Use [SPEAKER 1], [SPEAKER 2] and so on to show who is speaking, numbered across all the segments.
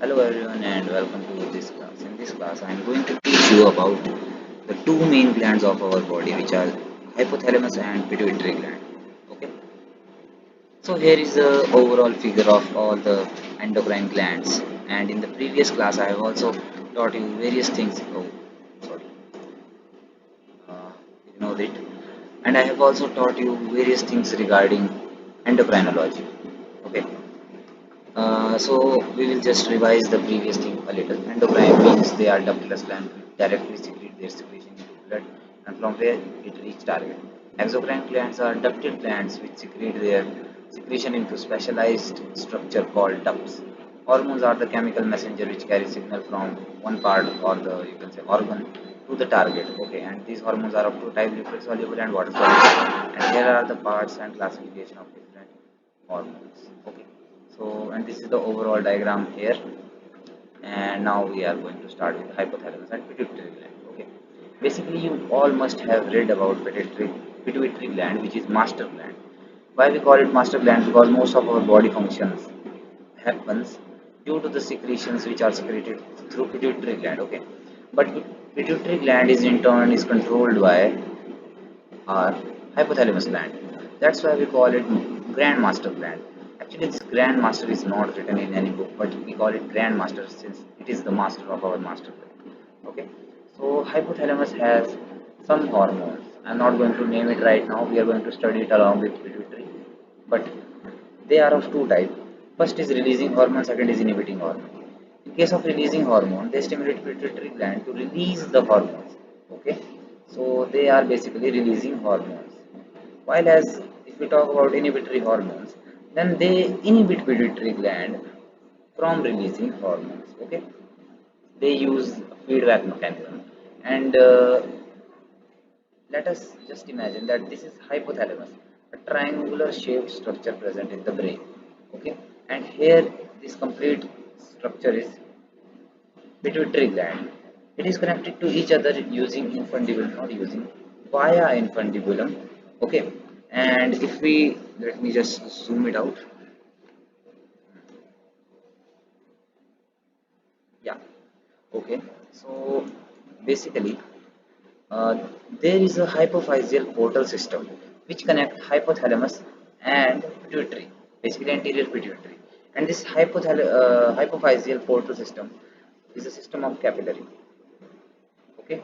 [SPEAKER 1] Hello everyone and welcome to this class. In this class I am going to teach you about the two main glands of our body, which are hypothalamus and pituitary gland. Okay. So here is the overall figure of all the endocrine glands, and in the previous class I have also taught you various things. Oh, sorry, uh, ignore it. And I have also taught you various things regarding endocrinology. Okay. So we will just revise the previous thing a little. Endocrine means they are ductless glands which directly secrete their secretion into blood and from where it reach target. Exocrine glands are ducted glands which secrete their secretion into specialized structure called ducts. Hormones are the chemical messenger which carry signal from one part or the you can say organ to the target. Okay, and these hormones are of two types: liquid soluble and water soluble. And here are the parts and classification of different hormones. Okay, so and this is the overall diagram here, and now we are going to start with hypothalamus and pituitary gland. Okay, basically you all must have read about pituitary gland, which is master gland. Why we call it master gland? Because most of our body functions happens due to the secretions which are secreted through pituitary gland. Okay, but pituitary gland is in turn is controlled by our hypothalamus gland. That's why we call it Grand Master gland. Actually, this Grand Master is not written in any book, but we call it Grand Master since it is the master of our master gland. Okay, so hypothalamus has some hormones. I'm not going to name it right now. We are going to study it along with pituitary, but they are of two types. First is releasing hormone, second is inhibiting hormone. In case of releasing hormone, they stimulate pituitary gland to release the hormones. Okay, so they are basically releasing hormones. While as if we talk about inhibitory hormones, then they inhibit pituitary gland from releasing hormones. Okay, they use feedback mechanism, and let us just imagine that this is hypothalamus, a triangular shaped structure present in the brain. Okay, and here this complete structure is pituitary gland. It is connected to each other using infundibulum, not using via infundibulum. Okay, and if we let me just zoom it out. Yeah. Okay. So basically, uh, there is a hypophyseal portal system which connect hypothalamus and pituitary, basically anterior pituitary. And this hypophyseal portal system is a system of capillary. Okay,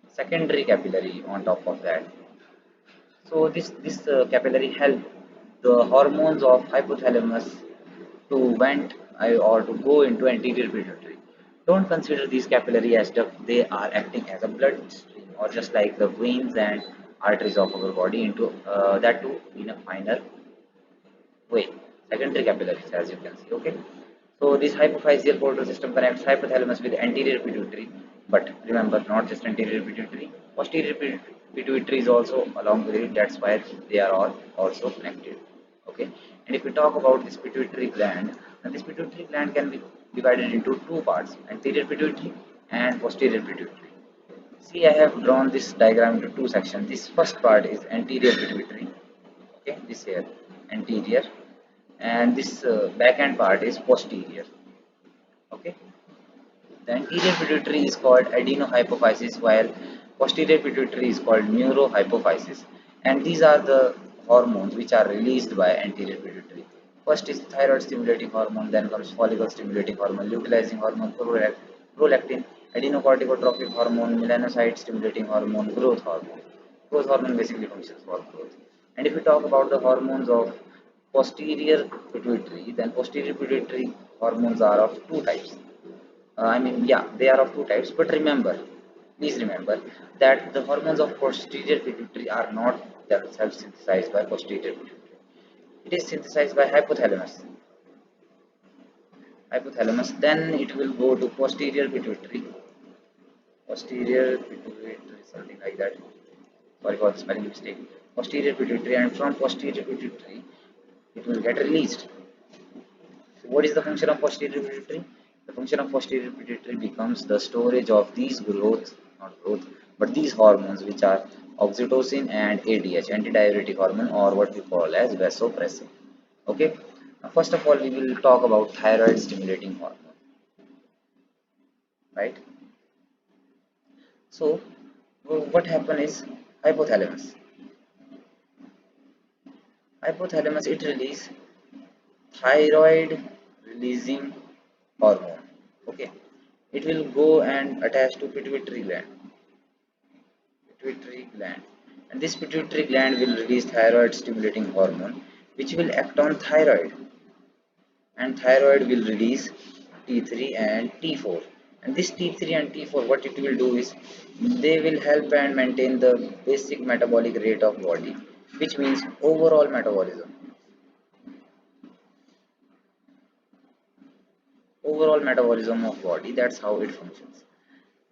[SPEAKER 1] secondary capillary on top of that. So this capillary help the hormones of hypothalamus to vent or to go into anterior pituitary. Don't consider these capillary as duct; they are acting as a blood stream, or just like the veins and arteries of our body into that too in a finer way. Secondary capillaries, as you can see. Okay. So this hypophyseal portal system connects hypothalamus with anterior pituitary, but remember, not just anterior pituitary, posterior pituitary is also along with it. That's why they are all also connected. Okay, and if we talk about this pituitary gland, then this pituitary gland can be divided into two parts: anterior pituitary and posterior pituitary. See, I have drawn this diagram into two sections. This first part is anterior pituitary. Okay, this here anterior, and this back end part is posterior. Okay, the anterior pituitary is called adenohypophysis while posterior pituitary is called neurohypophysis, and these are the hormones which are released by anterior pituitary. First is thyroid stimulating hormone, then comes follicle stimulating hormone, luteinizing hormone, prolactin, adenocorticotropic hormone, melanocyte stimulating hormone, growth hormone. Growth hormone basically functions for growth. And if we talk about the hormones of posterior pituitary, then posterior pituitary hormones are of two types. Yeah, they are of two types, but remember, please remember that the hormones of posterior pituitary are not themselves synthesized by posterior pituitary. It is synthesized by hypothalamus. Hypothalamus, then it will go to posterior pituitary. Posterior pituitary, something like that. Sorry for the spelling mistake. Posterior pituitary, and from posterior pituitary, it will get released. So what is the function of posterior pituitary? The function of posterior pituitary becomes the storage of these not growth, but these hormones which are oxytocin and ADH, antidiuretic hormone, or what we call as vasopressin. Okay. Now, first of all, we will talk about thyroid stimulating hormone. right? So what happen is hypothalamus. Hypothalamus, it release thyroid releasing hormone. Okay, it will go and attach to pituitary gland, and this pituitary gland will release thyroid stimulating hormone, which will act on thyroid, and thyroid will release T3 and T4. And this T3 and T4, what it will do is they will help and maintain the basic metabolic rate of body, which means overall metabolism of body. That's how it functions.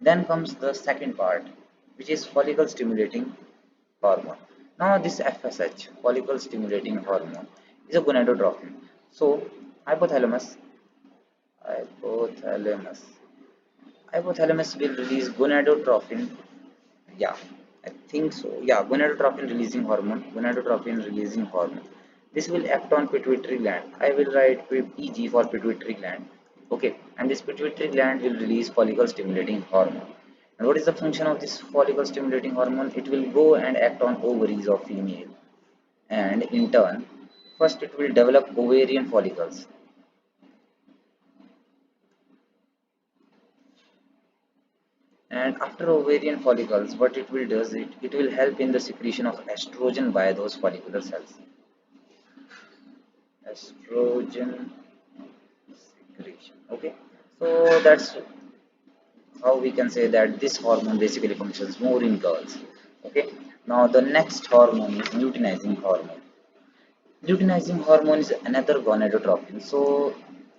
[SPEAKER 1] Then comes the second part, which is follicle stimulating hormone. Now this FSH, follicle stimulating hormone, is a gonadotrophin. So hypothalamus hypothalamus hypothalamus will release gonadotrophin. Yeah, I think so. Yeah, gonadotrophin releasing hormone. This will act on pituitary gland. I will write PG for pituitary gland. Okay, and this pituitary gland will release follicle stimulating hormone. And what is the function of this follicle stimulating hormone? It will go and act on ovaries of female, and in turn, first it will develop ovarian follicles, and after ovarian follicles, what it will do is it will help in the secretion of estrogen by those follicular cells. Estrogen secretion. Okay, so that's how we can say that this hormone basically functions more in girls. Okay, now the next hormone is luteinizing hormone. Luteinizing hormone is another gonadotropin. So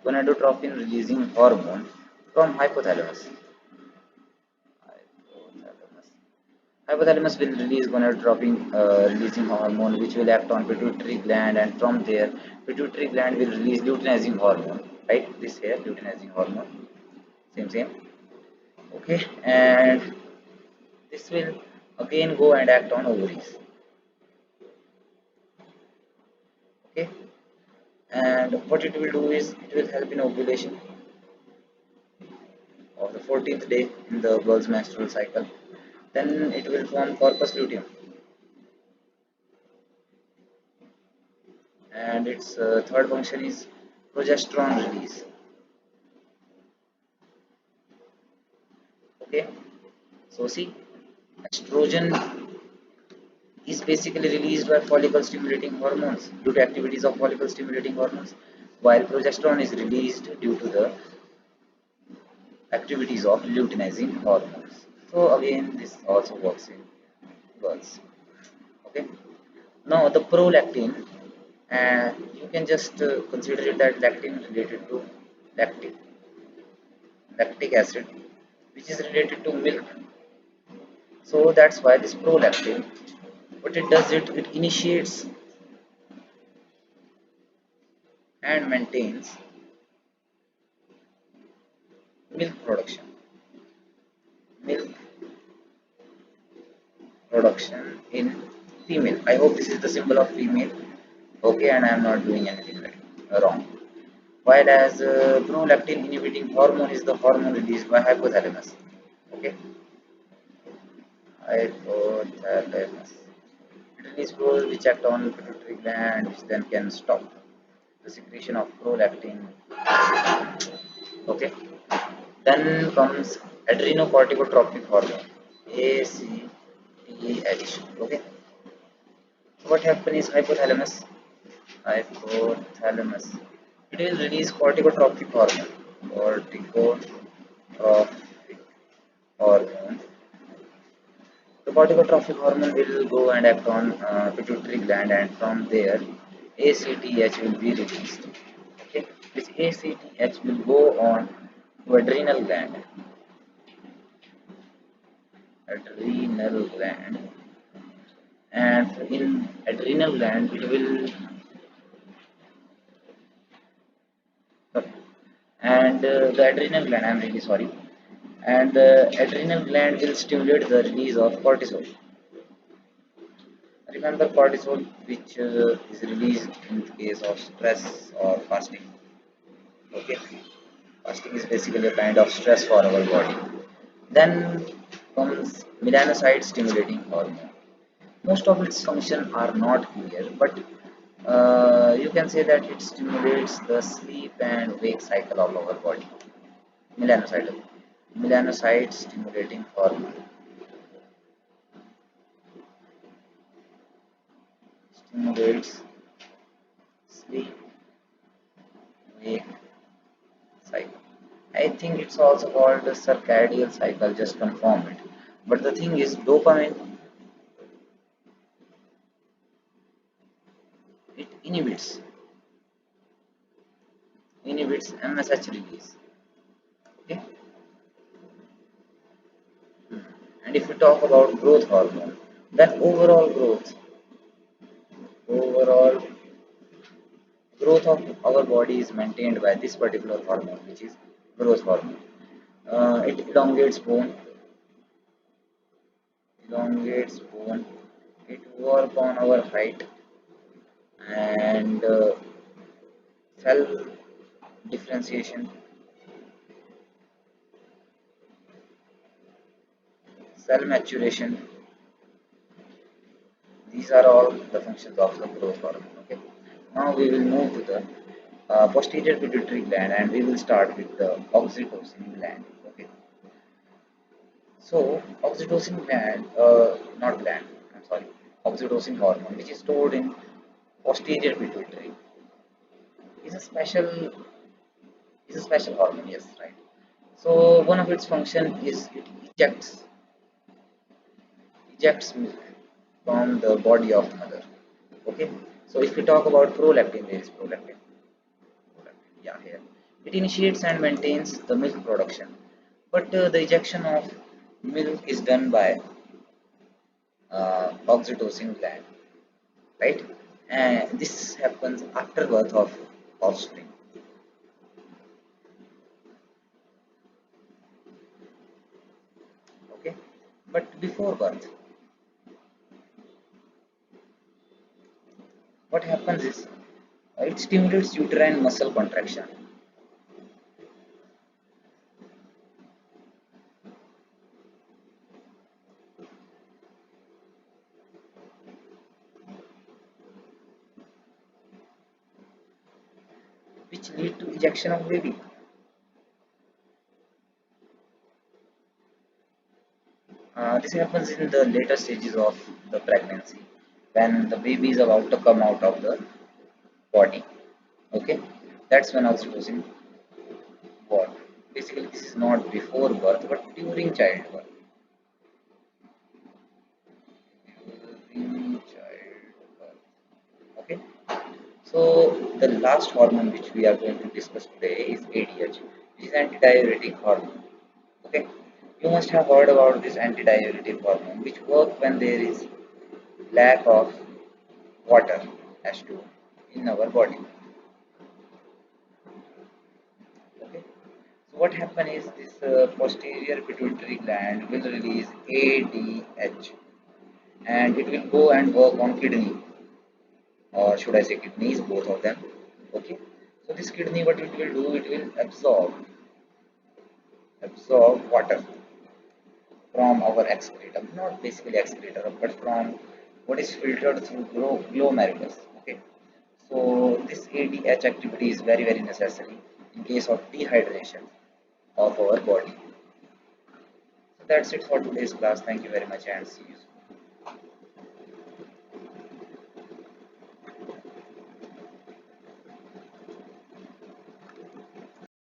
[SPEAKER 1] gonadotropin releasing hormone from hypothalamus. Hypothalamus. Hypothalamus will release gonadotropin releasing hormone, which will act on pituitary gland, and from there, pituitary gland will release luteinizing hormone. Right, this here luteinizing hormone. Same. Okay, and this will again go and act on ovaries. Okay, and what it will do is it will help in ovulation of the 14th day in the girl's menstrual cycle. Then it will form corpus luteum, and its third function is progesterone release. Okay, so see, estrogen is basically released by follicle stimulating hormones due to activities of follicle stimulating hormones, while progesterone is released due to the activities of luteinizing hormones. So again, this also works in girls. Okay, now the prolactin, you can just consider it that lactin related to lactic lactic acid, which is related to milk. So that's why this prolactin, what it does, it initiates and maintains milk production. Milk production in female. I hope this is the symbol of female. Okay, and I am not doing anything right, wrong. While as prolactin inhibiting hormone is the hormone released by hypothalamus. Okay, hypothalamus. It releases prol which act on pituitary gland, which then can stop the secretion of prolactin. Okay, then comes adrenocorticotropic hormone, ACTH. Okay, so what happens is hypothalamus, it will release corticotropic hormone. The corticotropic hormone will go and act on pituitary gland, and from there ACTH will be released. Okay, this ACTH will go on to adrenal gland, and in adrenal gland it will, and the adrenal gland, I'm really sorry, and the adrenal gland will stimulate the release of cortisol. Remember cortisol, which is released in case of stress or fasting. Okay, Fasting is basically a kind of stress for our body. Then comes melanocyte stimulating hormone. Most of its function are not clear, but you can say that it stimulates the sleep and wake cycle of our body. Melanocyte, melanocyte stimulating hormone stimulates sleep wake cycle. I think it's also called the circadian cycle. Just confirm it. But the thing is, dopamine it inhibits MSH release. Okay. And if we talk about growth hormone, then overall growth of our body is maintained by this particular hormone, which is growth hormone. It elongates bone. It work on our height and cell differentiation, cell maturation. These are all the functions of the growth hormone. Okay. Now we will move to the posterior pituitary gland, and we will start with the oxytocin gland. Okay. So oxytocin gland, not gland, I'm sorry, oxytocin hormone, which is stored in posterior pituitary, is a special is a special hormone. Yes, right. So one of its function is it ejects milk from the body of mother. Okay. So if we talk about prolactin, there is prolactin. Yeah, here it initiates and maintains the milk production, but the ejection of milk is done by oxytocin gland, right? And this happens after birth of offspring. Okay, but before birth, what happens is it stimulates uterine muscle contraction, which lead to ejection of baby. This happens in the later stages of the pregnancy when the baby is about to come out of the body. Okay, that's when oxytocin work. Basically, this is not before birth but during childbirth. During childbirth. Okay. So the last hormone which we are going to discuss today is ADH, which is antidiuretic hormone. Okay, you must have heard about this antidiuretic hormone, which work when there is lack of water H2 in our body. Okay, so what happen is this posterior pituitary gland will release ADH, and it will go and work on kidney, or should I say kidneys, both of them. Okay, so this kidney, what it will do, it will absorb water from our excreta, not basically excreta, but from what is filtered through glomerulus. Okay, so this ADH activity is very necessary in case of dehydration of our body. So that's it for today's class. Thank you very much and see you soon.